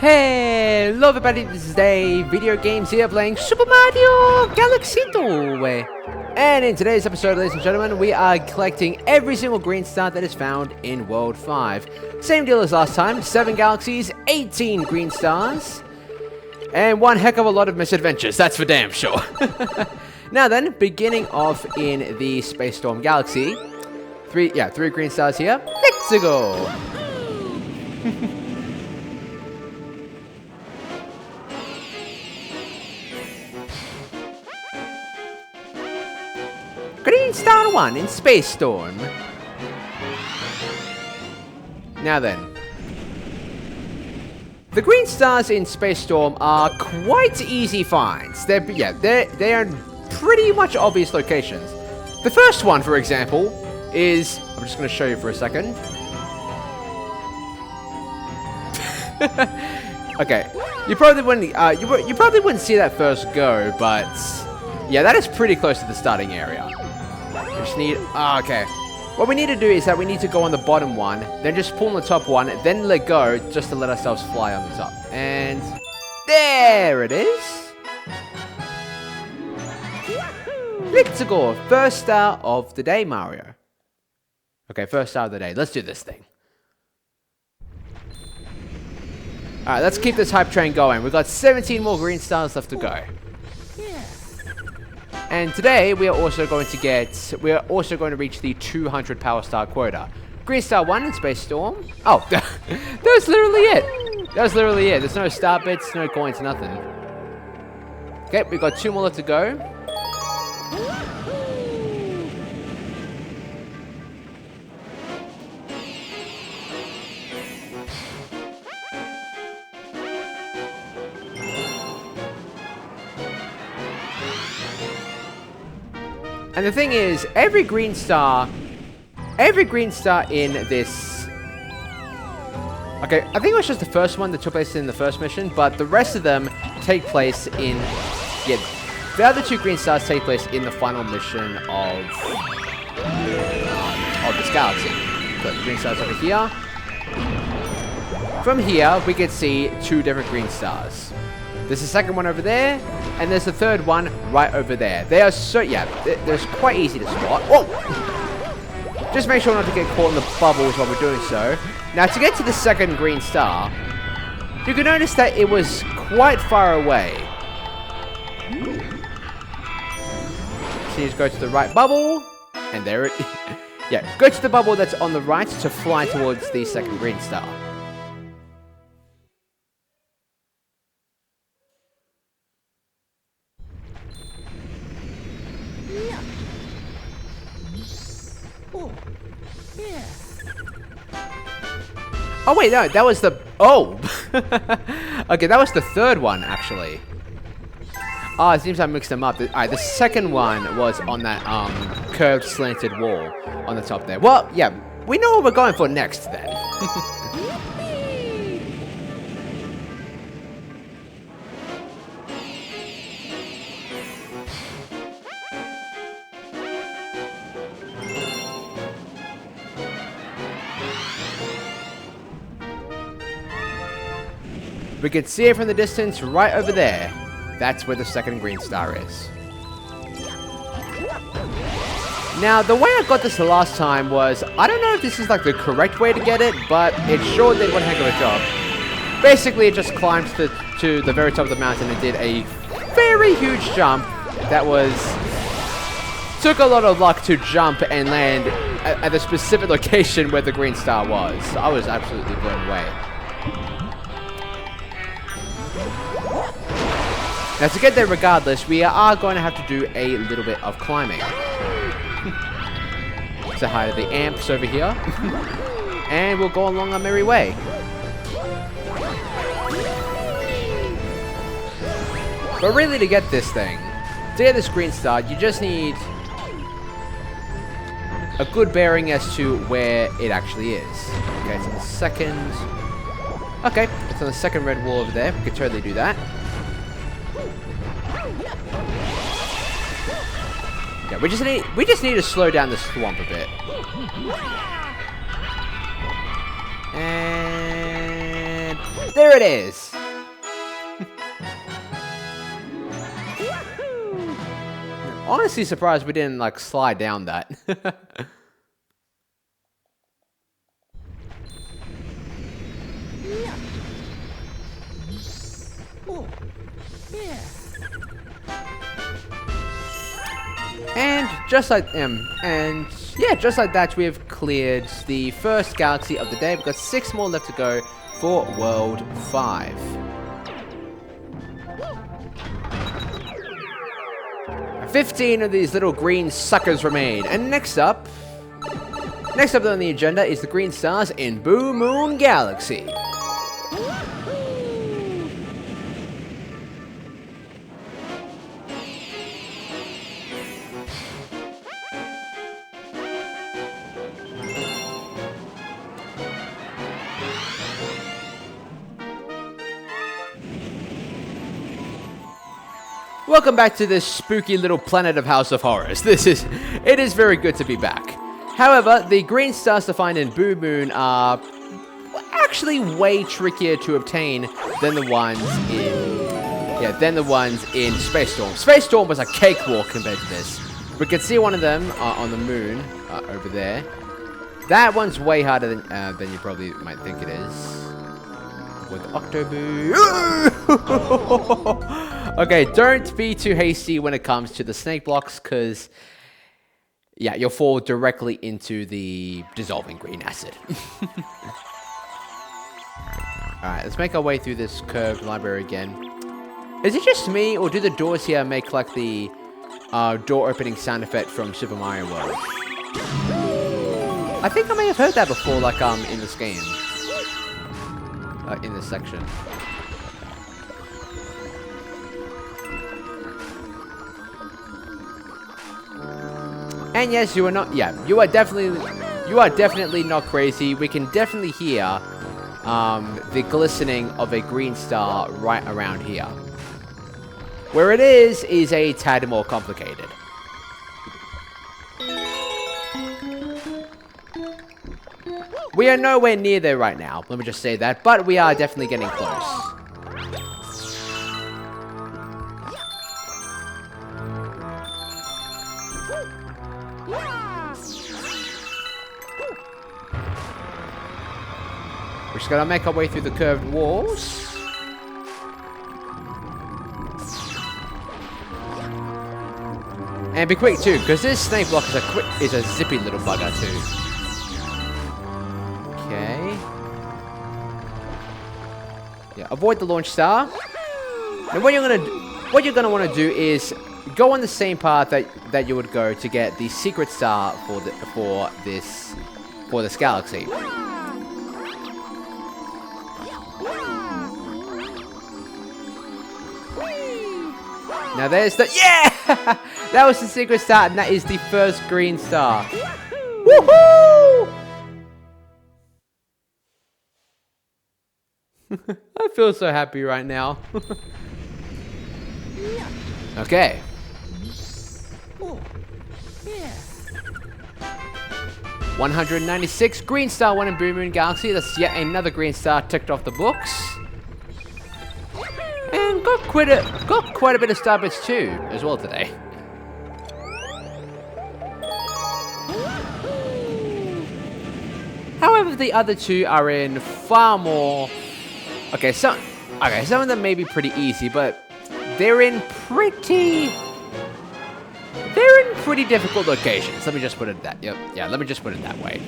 Hello everybody, this is Dave, Video Games here playing Super Mario Galaxy 2. And in today's episode, ladies and gentlemen, we are collecting every single green star that is found in World 5. Same deal as last time, 7 galaxies, 18 green stars, and one heck of a lot of misadventures, that's for damn sure. Now then, beginning off in the Space Storm Galaxy, 3 green stars here, let's go! Green Star 1 in Space Storm. Now then. The green stars in Space Storm are quite easy finds. They are pretty much obvious locations. The first one, for example, is... I'm just going to show you for a second. Okay. You probably wouldn't see that first go, but... yeah, that is pretty close to the starting area. We just need... okay. What we need to do is that we need to go on the bottom one, then just pull on the top one, then let go, just to let ourselves fly on the top. And... there it is! Let's go! First star of the day, Mario. Okay, first star of the day. Let's do this thing. Alright, let's keep this hype train going. We've got 17 more green stars left to go. And today we are also going to reach the 200 power star quota. Green Star 1 in Space Storm. Oh, that's literally it. That's literally it. There's no star bits, no coins, nothing. Okay, we've got 2 more left to go. And the thing is, every green star in this... okay, I think it was just the first one that took place in the first mission, but the rest of them take place in... yeah, the other 2 green stars take place in the final mission of this galaxy. So the green stars over here. From here, we can see 2 different green stars. There's the second one over there, and there's the third one right over there. They are so, yeah, they're quite easy to spot. Whoa! Just make sure not to get caught in the bubbles while we're doing so. Now, to get to the second green star, you can notice that it was quite far away. So you just go to the right bubble, and there it is. Yeah, go to the bubble that's on the right to fly towards the second green star. Oh wait, no, that was the... oh! Okay, that was the third one, actually. Oh, it seems I mixed them up. Alright, the second one was on that, curved, slanted wall on the top there. Well, yeah, we know what we're going for next, then. We can see it from the distance right over there. That's where the second green star is. Now, the way I got this the last time was... I don't know if this is like the correct way to get it, but it sure did one heck of a job. Basically, it just climbed to the very top of the mountain and did a very huge jump that was... took a lot of luck to jump and land at the specific location where the green star was. I was absolutely blown away. Now, to get there regardless, we are going to have to do a little bit of climbing. Say hi to the amps over here. And we'll go along our merry way. But really, to get this thing, to get this green star, you just need a good bearing as to where it actually is. Okay, it's on the second... okay, it's on the second red wall over there. We could totally do that. Yeah, we just need to slow down the swamp a bit. And There it is! Honestly surprised we didn't, like, slide down that. And just like just like that, we have cleared the first galaxy of the day. We've got 6 more left to go for World 5. And 15 of these little green suckers remain. And next up on the agenda is the green stars in Blue Moon Galaxy. Welcome back to this spooky little planet of House of Horrors. It is very good to be back. However, the green stars to find in Blue Moon are actually way trickier to obtain than the ones in Space Storm. Space Storm was a cakewalk compared to this. We can see one of them on the moon over there. That one's way harder than you probably might think it is. With Octoboo. Okay, don't be too hasty when it comes to the snake blocks, because yeah, you'll fall directly into the dissolving green acid. Alright, let's make our way through this curved library again. Is it just me, or do the doors here make like the door opening sound effect from Super Mario World? I think I may have heard that before, like in this game. In this section. And yes, you are not. Yeah, you are definitely not crazy. We can definitely hear the glistening of a green star right around here. Where it is a tad more complicated. We are nowhere near there right now, let me just say that, but we are definitely getting close. We're just gonna make our way through the curved walls. And be quick too, because this snake block is a zippy little bugger too. Okay. Yeah, avoid the launch star. And what you're gonna want to do is go on the same path that you would go to get the secret star for this galaxy. Now there's the that was the secret star, and that is the first green star. Woohoo! I feel so happy right now. Okay. 196 green star, 1 in Blue Moon Galaxy. That's yet another green star ticked off the books. And got quite a bit of star bits too as well today. However, the other two are in far more. Okay, some of them may be pretty easy, but they're in pretty difficult locations. Let me just put it that. Let me just put it that way.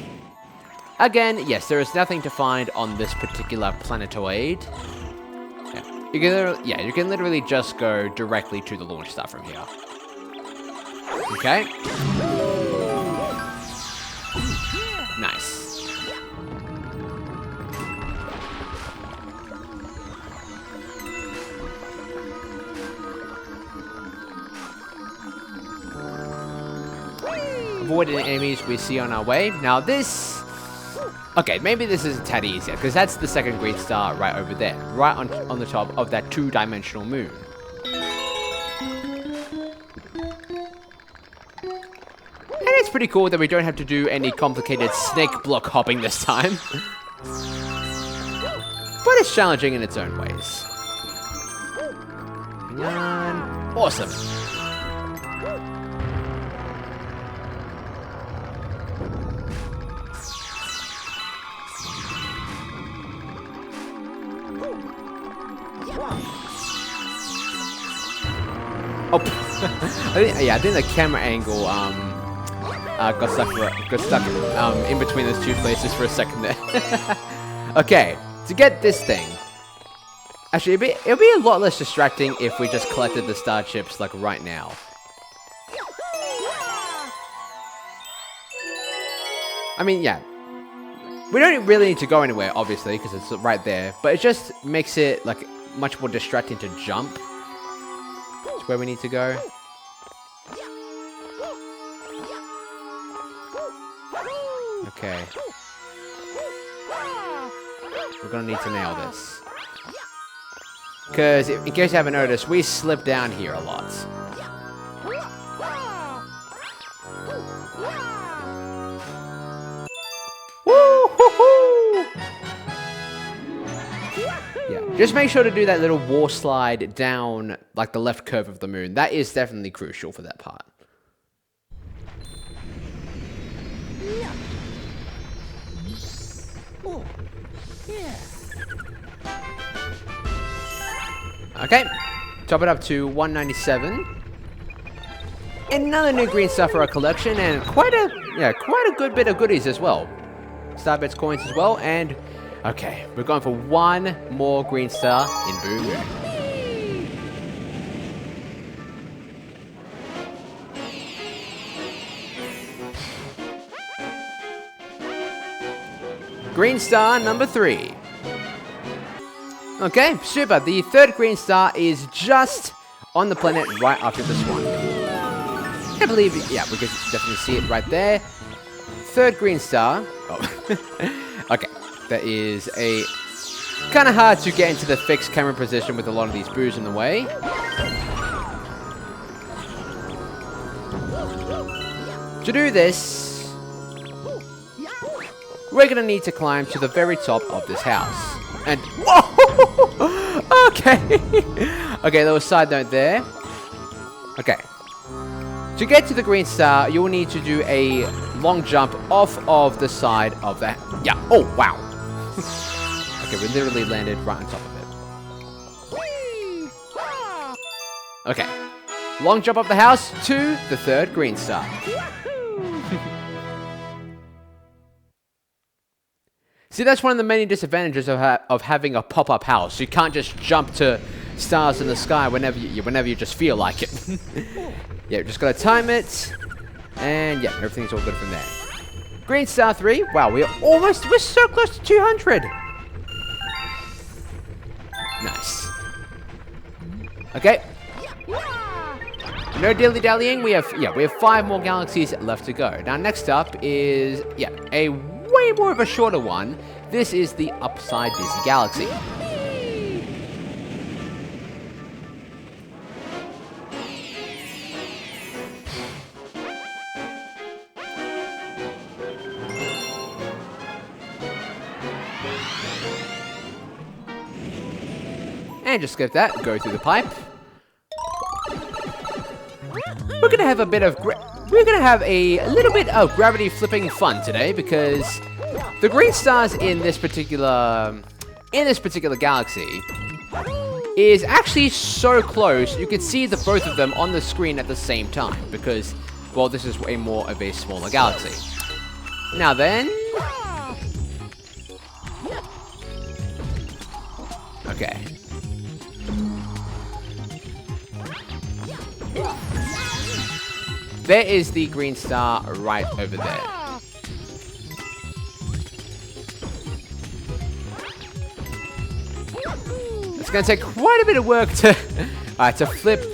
Again, yes, there is nothing to find on this particular planetoid. You can literally just go directly to the launch star from here. Okay. Nice. Avoid any enemies we see on our way. Now this... Okay, maybe this is a tad easier, because that's the second green star right over there. Right on the top of that two-dimensional moon. And it's pretty cool that we don't have to do any complicated snake block hopping this time. but it's challenging in its own ways. Hang on. Awesome. Oh, I think the camera angle got stuck in between those two places for a second there. Okay, to get this thing. Actually, it'd be a lot less distracting if we just collected the star chips like right now. I mean, yeah. We don't really need to go anywhere, obviously, because it's right there. But it just makes it like much more distracting to jump. It's where we need to go. Okay. We're gonna need to nail this. Because, in case you haven't noticed, we slip down here a lot. Woo-hoo-hoo! Yeah, just make sure to do that little wall slide down, like the left curve of the moon. That is definitely crucial for that part. Okay, top it up to 197. Another new green star for our collection, and quite a good bit of goodies as well. Starbits coins as well, and okay, we're going for one more green star in Boom Boom. Green star number 3. Okay, super. The third green star is just on the planet right after this one. I believe, yeah, we can definitely see it right there. Third green star. Oh, okay. That is a kind of hard to get into the fixed camera position with a lot of these boos in the way. To do this, we're gonna need to climb to the very top of this house. And whoa! Okay. Okay, there was a side note there. Okay. To get to the green star, you will need to do a long jump off of the side of that. Yeah. Oh, wow. Okay, we literally landed right on top of it. Okay. Long jump up the house to the third green star. See, that's one of the many disadvantages of having a pop-up house. You can't just jump to stars in the sky whenever you just feel like it. Yeah, just gotta time it, and yeah, everything's all good from there. Green star 3. Wow, we're so close to 200. Nice. Okay. No dilly-dallying. We have 5 more galaxies left to go. Now, next up is a way more of a shorter one. This is the Upside Dizzy Galaxy. And just skip that, go through the pipe. We're gonna have a little bit of gravity flipping fun today, because the green stars in this particular galaxy is actually so close you can see the both of them on the screen at the same time, because, well, this is way more of a smaller galaxy. Now then, okay. There is the green star right over there. It's going to take quite a bit of work to flip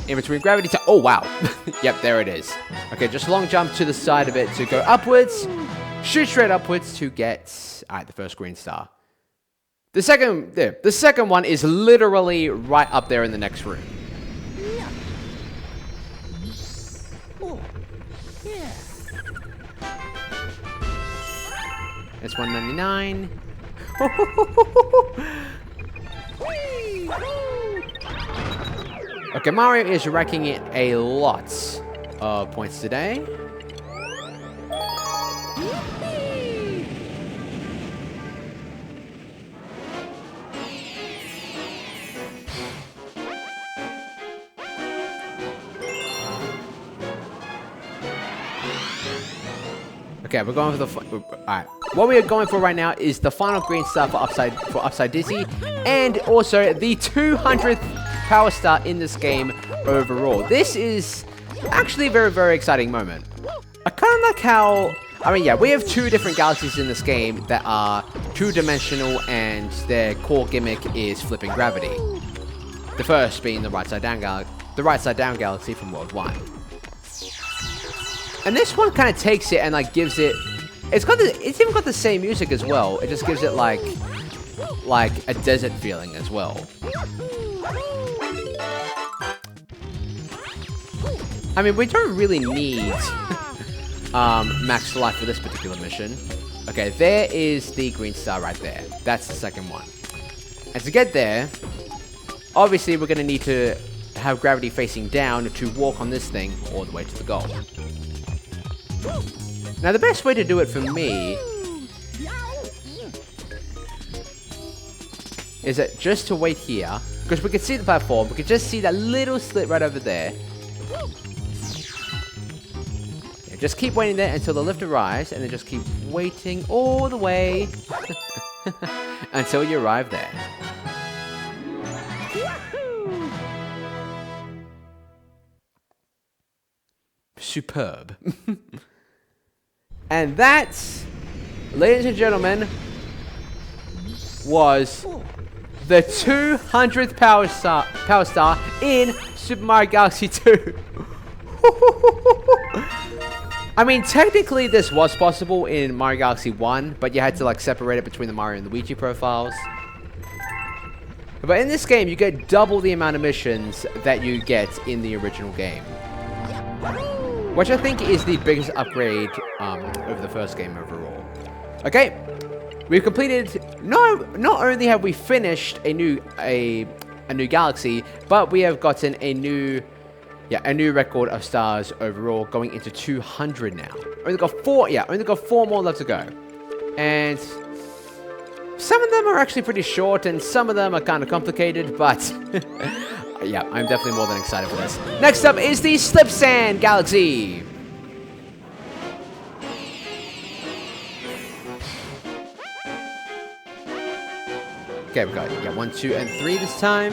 in between gravity to... Oh, wow. Yep, there it is. Okay, just long jump to the side of it to go upwards. Shoot straight upwards to get... Alright, the first green star. The second one is literally right up there in the next room. It's 199. Okay, Mario is racking in a lot of points today. Okay, we're going for the... Alright. What we are going for right now is the final green star for Upside Dizzy, and also the 200th power star in this game overall. This is actually a very, very exciting moment. I kind of like how... I mean, yeah, we have two different galaxies in this game that are two-dimensional, and their core gimmick is flipping gravity. The first being the right side down galaxy from World 1. And this one kind of takes it and like gives it... It's even got the same music as well. It just gives it like a desert feeling as well. I mean, we don't really need max life for this particular mission. Okay, there is the green star right there. That's the second one. And to get there, obviously we're going to need to have gravity facing down to walk on this thing all the way to the goal. Now, the best way to do it for me is that just to wait here, because we can see the platform, we can just see that little slit right over there. Yeah, just keep waiting there until the lift arrives, and then just keep waiting all the way until you arrive there. Superb. And that, ladies and gentlemen, was the 200th power star in Super Mario Galaxy 2. I mean, technically this was possible in Mario Galaxy 1, but you had to like separate it between the Mario and Luigi profiles. But in this game, you get double the amount of missions that you get in the original game, which I think is the biggest upgrade over the first game overall. Okay, we've completed. Not only have we finished a new galaxy, but we have gotten a new record of stars overall, going into 200 now. Only got 4 more left to go, and some of them are actually pretty short, and some of them are kind of complicated, but. Yeah, I'm definitely more than excited for this. Next up is the Slip Sand Galaxy. Okay, we got 1, 2, and 3 this time.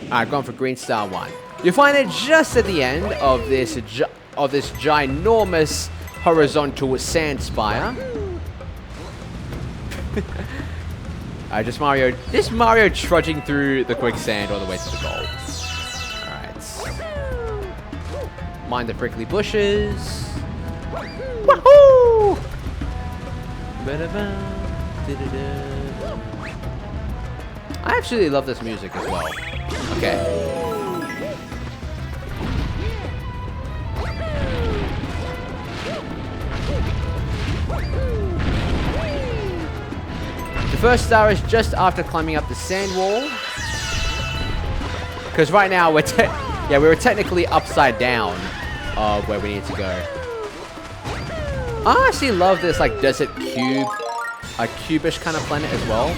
Alright, going for Green Star 1. You'll find it just at the end of this ginormous horizontal sand spire. Just Mario trudging through the quicksand all the way to the goal. Alright. Mind the prickly bushes. Woohoo! I absolutely love this music as well. Okay. The first star is just after climbing up the sand wall. Because right now we're technically upside down of where we need to go. I actually love this like desert cube, a cubish kind of planet as well.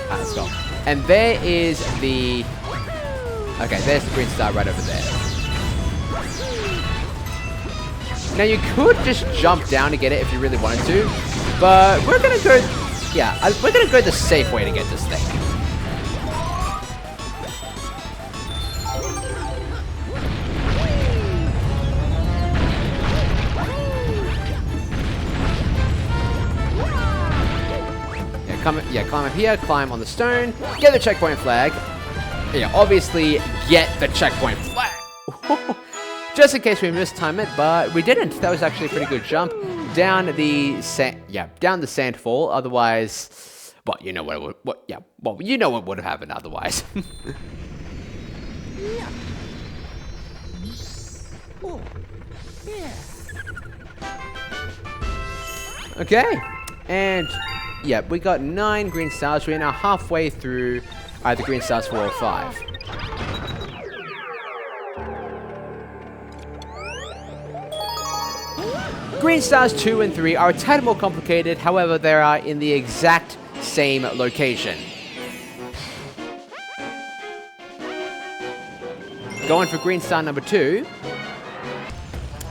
Alright, let's go. And there is the... Okay, there's the green star right over there. Now you could just jump down to get it if you really wanted to, but we're gonna go... Yeah, we're gonna go the safe way to get this thing. Climb up here, climb on the stone, get the checkpoint flag. Yeah, obviously get the checkpoint flag. Just in case we mistime it, but we didn't. That was actually a pretty good jump down the down the sand fall. Otherwise, well, you know what would have happened otherwise. Okay, and yeah, we got 9 green stars. We're now halfway through the green stars for World 5. Green stars 2 and 3 are a tad more complicated, however, they are in the exact same location. Going for green star number 2.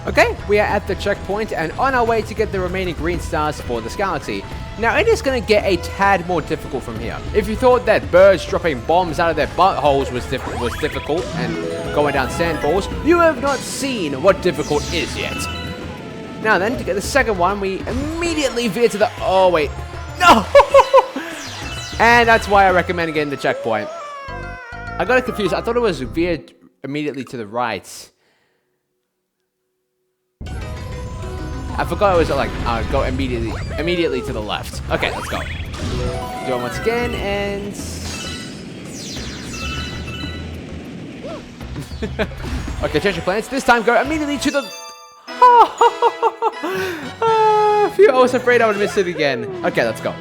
Okay, we are at the checkpoint and on our way to get the remaining green stars for this galaxy. Now, it is going to get a tad more difficult from here. If you thought that birds dropping bombs out of their buttholes was difficult and going down sandballs, you have not seen what difficult is yet. Now then, to get the second one, we immediately veer to the... Oh, wait. No! And that's why I recommend getting the checkpoint. I got it confused. I thought it was veered immediately to the right. I forgot it was like go immediately to the left. Okay, let's go. Do it once again and okay, change your plans. This time go immediately to the phew, I was afraid I would miss it again. Okay, let's go.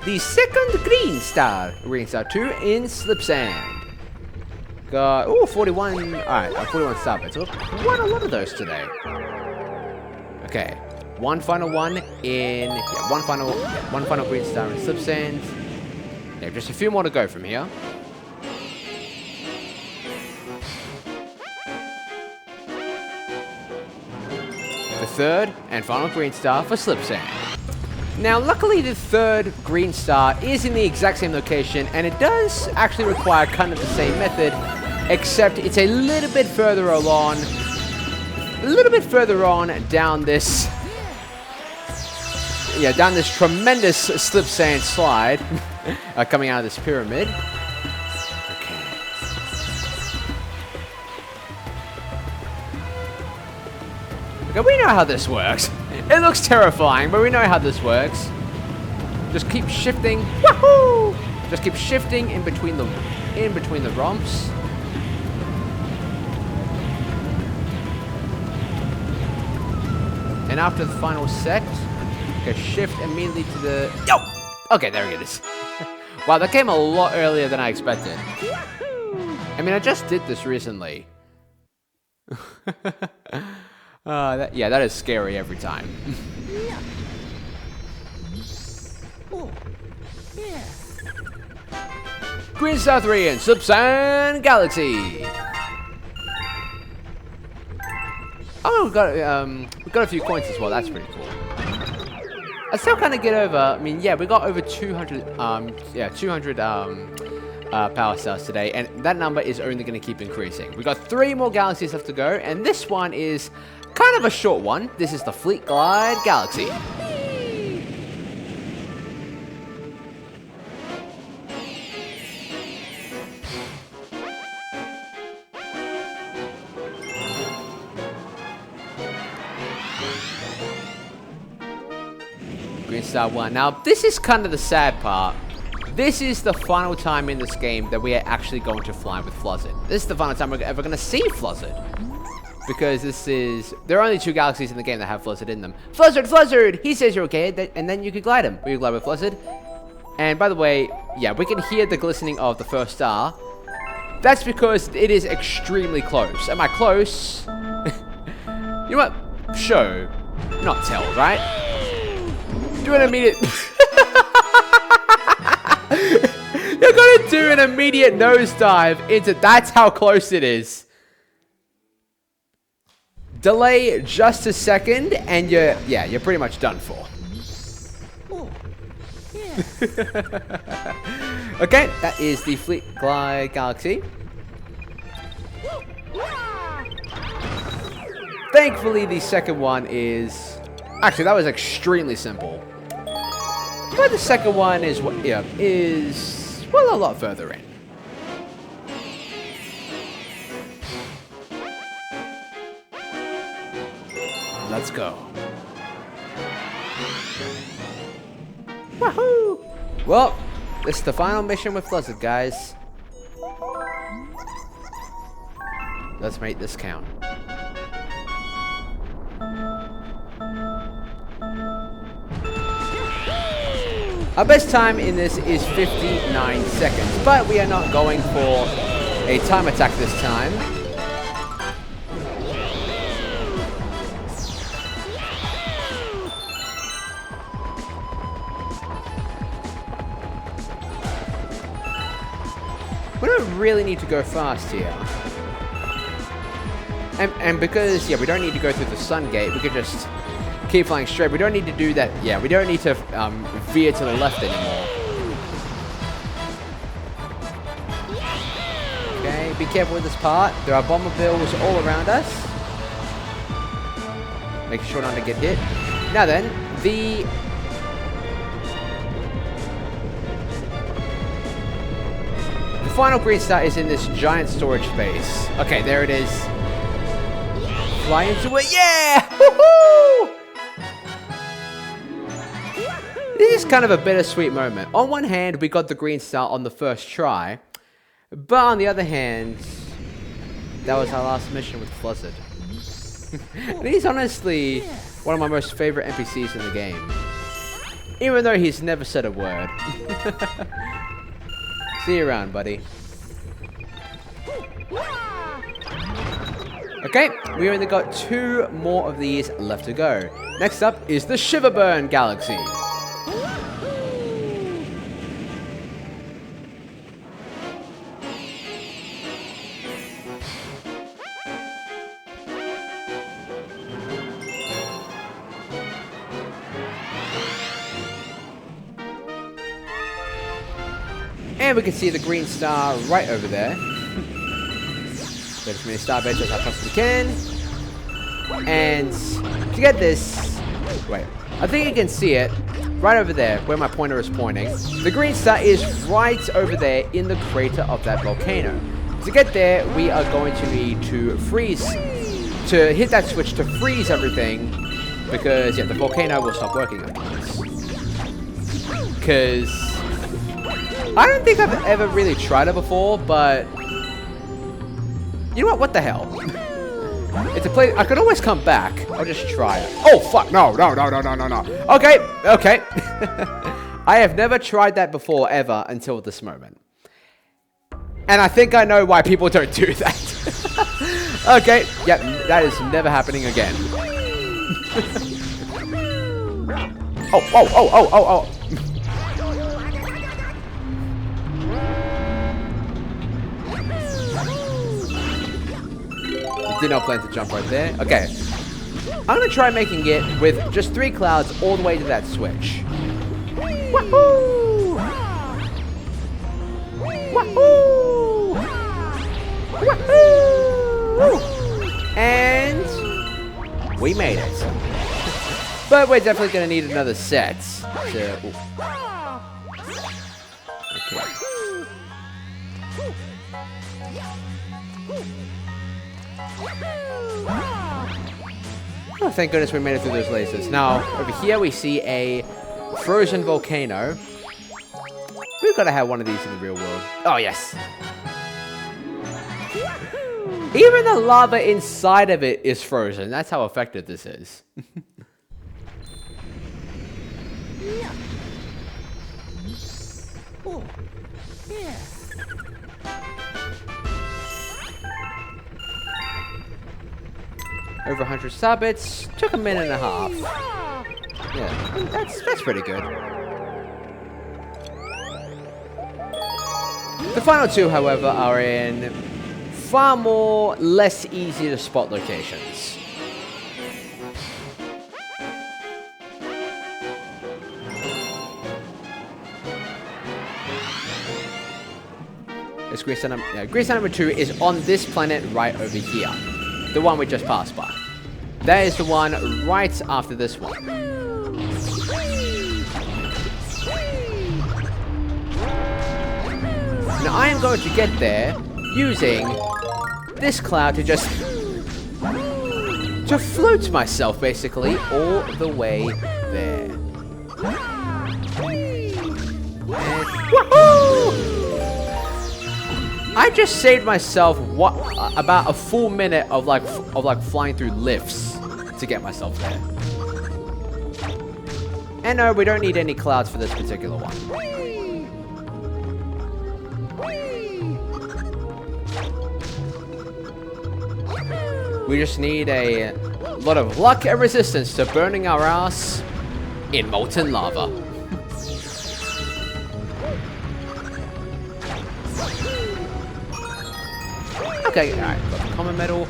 The second green star 2 in slip sand. Got 41. All right, 41 star bits. Quite a lot of those today. Okay, one final one in one final green star in slip sand. Yeah, just a few more to go from here. The third and final green star for slip sand. Now, luckily, the third green star is in the exact same location, and it does actually require kind of the same method, except it's a little bit further along, down this, down this tremendous slip sand slide, coming out of this pyramid. Okay. Okay, we know how this works. It looks terrifying, but we know how this works. Just keep shifting. Woohoo! Just keep shifting in between the romps. And after the final set, okay, shift immediately to the... Yo! Okay, there it is. Wow, that came a lot earlier than I expected. I mean, I just did this recently. That is scary every time. Green Star 3 in Slip Sand Galaxy. Oh, we got a few coins as well. That's pretty cool. I still kind of get over. I mean, yeah, we got over 200. 200 power stars today, and that number is only going to keep increasing. We got 3 more galaxies left to go, and this one is kind of a short one. This is the Fleet Glide Galaxy. Green Star 1. Now, this is kind of the sad part. This is the final time in this game that we are actually going to fly with Fluzzard. This is the final time we're ever going to see Fluzzard. Because there are only 2 galaxies in the game that have Fluzzard in them. Fluzzard, Fluzzard! He says you're okay, and then you can glide him. We can glide with Fluzzard. And by the way, yeah, we can hear the glistening of the first star. That's because it is extremely close. Am I close? You know what? Show, not tell, right? Do an immediate... You're gonna do an immediate nosedive into... That's how close it is. Delay just a second, and you're pretty much done for. Okay, that is the Fleet Glide Galaxy. Thankfully, the second one is... Actually, that was extremely simple. But the second one is well, a lot further in. Let's go. Wahoo! Well, This is the final mission with Blizzard, guys. Let's make this count. Our best time in this is 59 seconds, but we are not going for a time attack this time. We don't really need to go fast here. And because, yeah, we don't need to go through the sun gate, we could just keep flying straight. We don't need to do that. Yeah, we don't need to veer to the left anymore. Okay, be careful with this part. There are bomber bills all around us. Make sure not to get hit. Now then, the final green star is in this giant storage space. Okay, there it is. Fly into it. Yeah! Woohoo! This is kind of a bittersweet moment. On one hand, we got the green star on the first try. But on the other hand, that was our last mission with Blizzard. He's honestly one of my most favorite NPCs in the game. Even though he's never said a word. See you around, buddy. Okay, we only got 2 more of these left to go. Next up is the Shiverburn Galaxy. And we can see the green star right over there. Get as many star beds as I possibly can. And to get this... Wait, I think you can see it right over there where my pointer is pointing. The green star is right over there in the crater of that volcano. To get there, we are going to need to freeze... To hit that switch to freeze everything. Because, yeah, the volcano will stop working afterwards. Because... I don't think I've ever really tried it before, but... You know what? What the hell? It's a place... I could always come back. I'll just try it. Oh, fuck. No. Okay. Okay. I have never tried that before, ever, until this moment. And I think I know why people don't do that. Okay. Yep. That is never happening again. Oh. Did not plan to jump right there. Okay. I'm going to try making it with just 3 clouds all the way to that switch. Woohoo! Woohoo! Woohoo! And we made it. But we're definitely going to need another set. So, okay. Oh, thank goodness we made it through those lasers. Now, over here we see a frozen volcano. We've got to have one of these in the real world. Oh, yes. Even the lava inside of it is frozen. That's how effective this is. Oh, yeah. Over 100 star-bits. Took a minute and a half. Yeah, that's pretty good. The final 2, however, are in far more less easy to spot locations. This green star number 2 is on this planet right over here. The one we just passed by. That is the one right after this one. Now I am going to get there using this cloud to just... to float myself, basically, all the way there. And... Woohoo! I just saved myself about a full minute of like flying through lifts to get myself there. And no, we don't need any clouds for this particular one. We just need a lot of luck and resistance to burning our ass in molten lava. Okay, alright, got the common metal.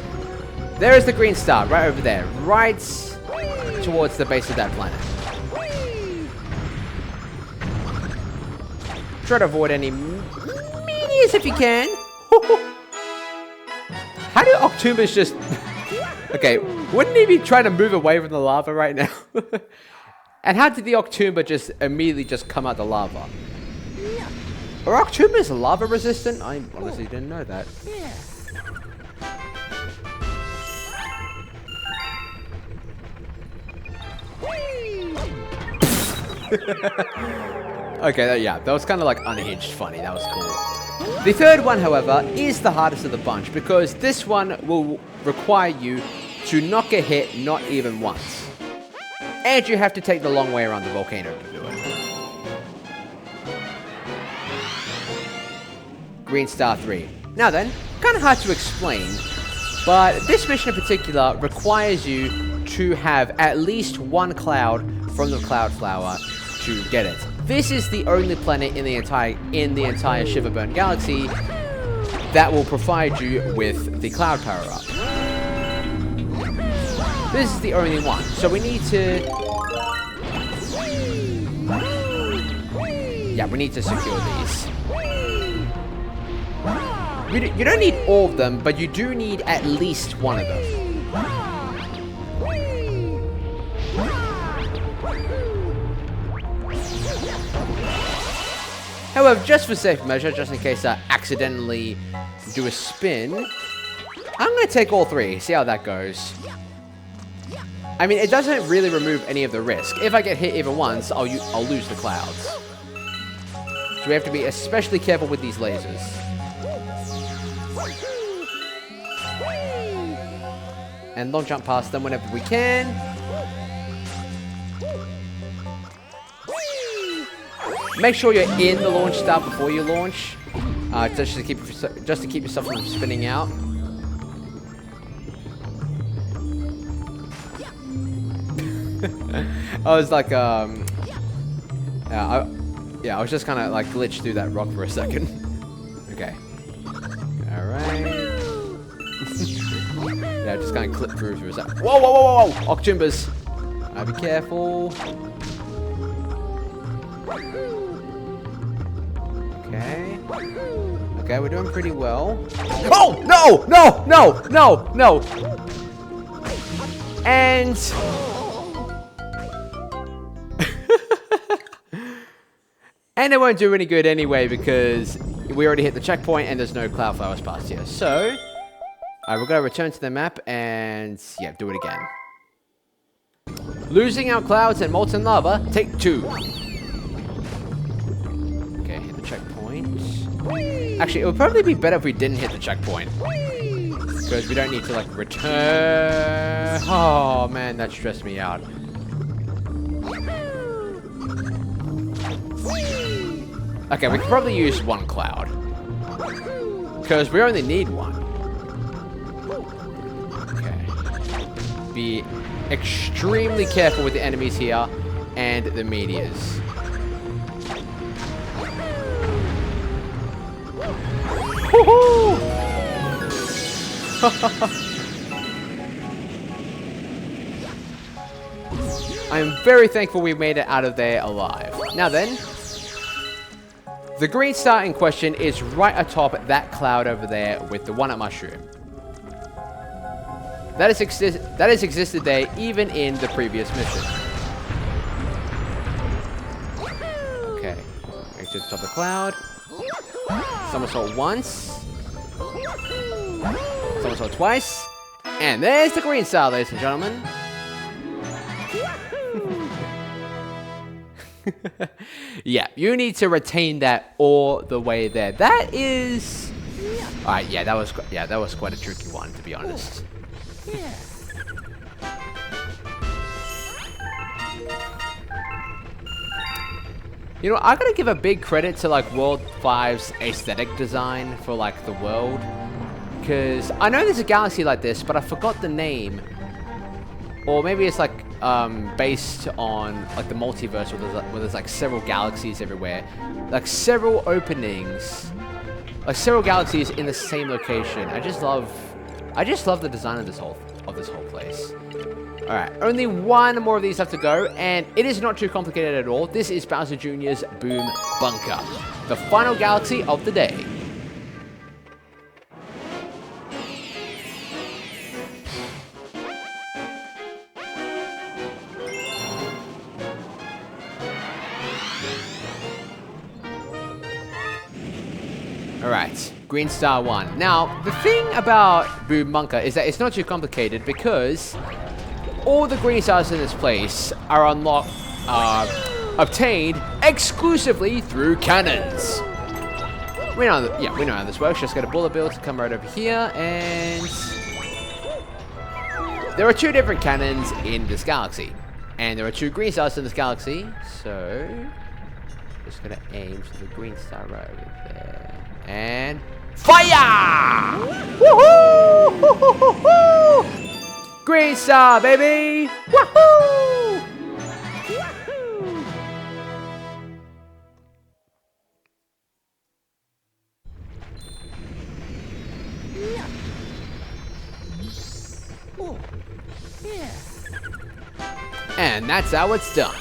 There is the green star, right over there. Right towards the base of that planet. Try to avoid any meteors if you can. How do Octoombas just... Okay, wouldn't he be trying to move away from the lava right now? And how did the Octoomba just immediately just come out the lava? Are Octoombas lava resistant? I honestly didn't know that. Okay, yeah, that was kind of like unhinged funny. That was cool. The third one, however, is the hardest of the bunch because this one will require you to not get hit not even once. And you have to take the long way around the volcano to do it. Green Star 3. Now then, kind of hard to explain, but this mission in particular requires you to have at least one cloud from the cloud flower to get it. This is the only planet in the entire Shiverburn galaxy that will provide you with the cloud power-up. This is the only one, so we need to... Yeah, we need to secure these. You don't need all of them, but you do need at least one of them. However, just for safe measure, just in case I accidentally do a spin, I'm going to take all three, see how that goes. I mean, it doesn't really remove any of the risk. If I get hit even once, I'll lose the clouds. So we have to be especially careful with these lasers. And long jump past them whenever we can. Make sure you're in the launch start before you launch, just to keep yourself from spinning out. I was like, I was just kind of like glitched through that rock for a second. Okay. All right. Yeah, just kind of clip through for a second. Whoa, whoa, whoa, whoa, whoa! Octoombas. Be careful. Okay. Okay, we're doing pretty well. Oh! No! No! No! No! No! And... and it won't do any good anyway because we already hit the checkpoint and there's no cloud flowers past here. So, we're going to return to the map and, yeah, do it again. Losing our clouds and molten lava, take 2. Okay, hit the checkpoint. Actually, it would probably be better if we didn't hit the checkpoint. Because we don't need to, like, return. Oh, man, that stressed me out. Okay, we could probably use one cloud. Because we only need one. Okay. Be extremely careful with the enemies here and the meteors. Woohoo! I am very thankful we made it out of there alive. Now then, the green star in question is right atop that cloud over there with the one-up mushroom. That has existed there even in the previous mission. Okay, right to the top of the cloud. Somersault once. Somersault twice. And there's the green star, ladies and gentlemen. Yeah, you need to retain that all the way there. That is Alright, yeah, that was quite a tricky one, to be honest. Yeah. You know, I gotta give a big credit to like World 5's aesthetic design for like the world. Because I know there's a galaxy like this, but I forgot the name. Or maybe it's like based on like the multiverse where there's like several galaxies everywhere. Like several openings. Like several galaxies in the same location. I just love the design of this whole place. Alright, only one more of these have to go, and it is not too complicated at all. This is Bowser Jr.'s Boom Bunker, the final galaxy of the day. Alright, Green Star 1. Now, the thing about Boom Bunker is that it's not too complicated because all the green stars in this place are obtained exclusively through cannons. We know how this works. Just get a bullet bill to come right over here, and there are two different cannons in this galaxy, and there are two green stars in this galaxy. So, just gonna aim to the green star right over there, and fire! Woohoo! Hoo-hoo-hoo-hoo! Green star, baby! Woohoo! Woohoo! Yeah. Oh. Yeah. And that's how it's done.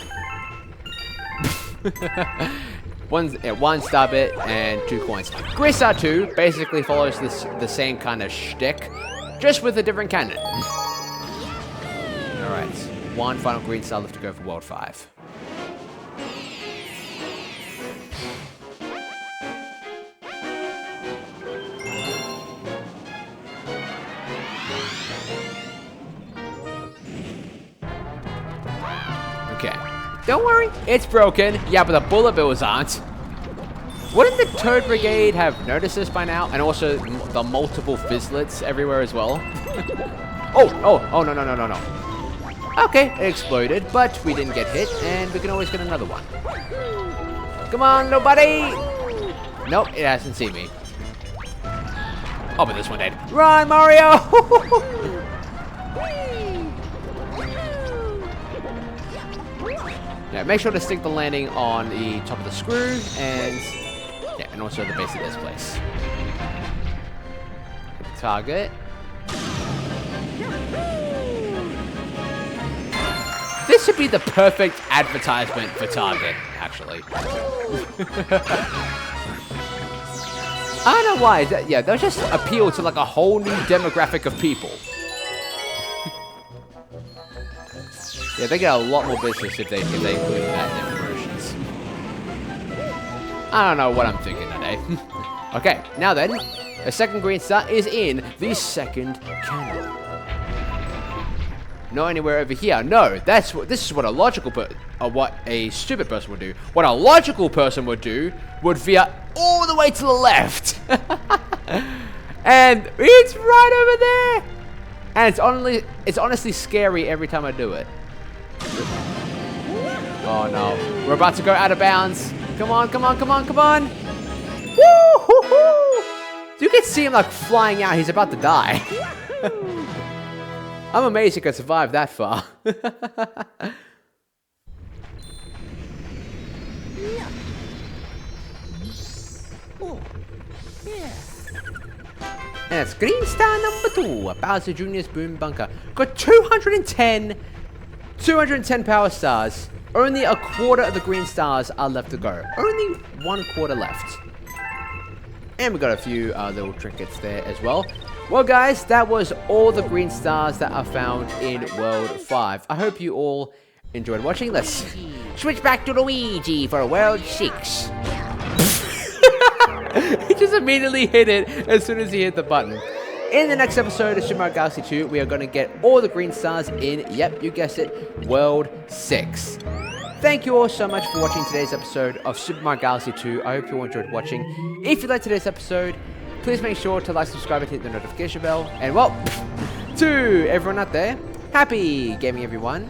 one star bit and 2 coins. Green Star 2 basically follows the same kind of shtick, just with a different cannon. Alright, one final green star left to go for World 5. Okay. Don't worry, it's broken. Yeah, but the bullet bills aren't. Wouldn't the Toad Brigade have noticed this by now? And also the multiple fizzlets everywhere as well? Oh, no. Okay, it exploded, but we didn't get hit, and we can always get another one. Come on, nobody! Nope, it hasn't seen me. Oh, but this one did. Run, Mario! Yeah, make sure to stick the landing on the top of the screw, and also the base of this place. Target. This should be the perfect advertisement for Target, actually. I don't know why. They'll just appeal to like a whole new demographic of people. Yeah, they get a lot more business if they include that in their promotions. I don't know what I'm thinking today. Okay, now then, the second green star is in the second cannon. Not anywhere over here. No, this is what a logical what a stupid person would do. What a logical person would do would veer all the way to the left. And it's right over there. And it's honestly scary every time I do it. Oh no. We're about to go out of bounds. Come on. Woo-hoo-hoo! You can see him like flying out. He's about to die. I'm amazed he could survive that far. Yeah. Oh. Yeah. And it's green star number 2, Bowser Jr.'s Boom Bunker. Got 210 power stars. Only a quarter of the green stars are left to go. Only 1/4 left. And we got a few little trinkets there as well. Well, guys, that was all the green stars that are found in World 5. I hope you all enjoyed watching. Let's switch back to Luigi for World 6. He just immediately hit it as soon as he hit the button. In the next episode of Super Mario Galaxy 2, we are going to get all the green stars in, yep, you guessed it, World 6. Thank you all so much for watching today's episode of Super Mario Galaxy 2. I hope you all enjoyed watching. If you liked today's episode, please make sure to like, subscribe, and hit the notification bell. And well, to everyone out there, happy gaming everyone.